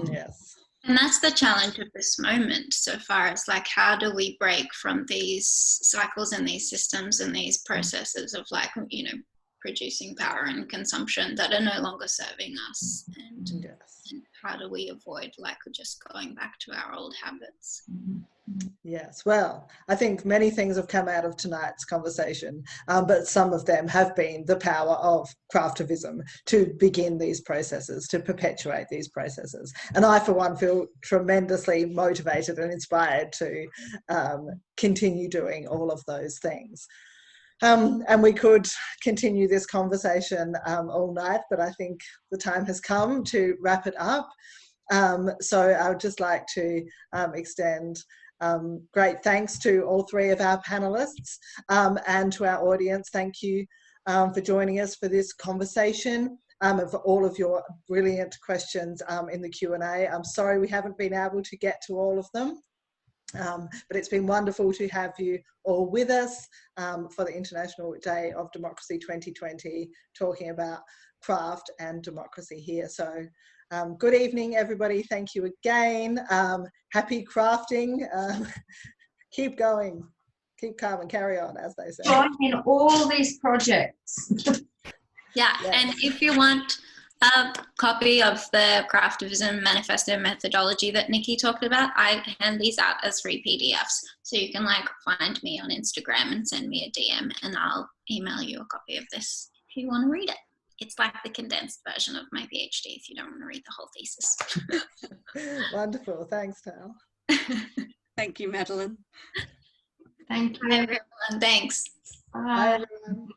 Yes. And that's the challenge of this moment so far. It's like, how do we break from these cycles and these systems and these processes of, like, you know, producing power and consumption that are no longer serving us? And, and how do we avoid, like, just going back to our old habits? Yes, well, I think many things have come out of tonight's conversation, but some of them have been the power of craftivism to begin these processes, to perpetuate these processes. And I, for one, feel tremendously motivated and inspired to continue doing all of those things. And we could continue this conversation all night, but I think the time has come to wrap it up. So I would just like to extend great thanks to all three of our panelists, and to our audience. Thank you for joining us for this conversation, and for all of your brilliant questions in the Q&A. I'm sorry we haven't been able to get to all of them, but it's been wonderful to have you all with us for the International Day of Democracy 2020, talking about craft and democracy here. So good evening, everybody. Thank you again. Happy crafting. Keep going. Keep calm and carry on, as they say. Join in all these projects. Yeah, Yes. and if you want a copy of the Craftivism Manifesto methodology that Nikki talked about, I hand these out as free PDFs. So you can, like, find me on Instagram and send me a DM, and I'll email you a copy of this if you want to read it. It's like the condensed version of my PhD if you don't want to read the whole thesis. Wonderful. Thanks, Tal. Thank you, Madeleine. Thank you. Hi, everyone. Thanks. Bye, everyone.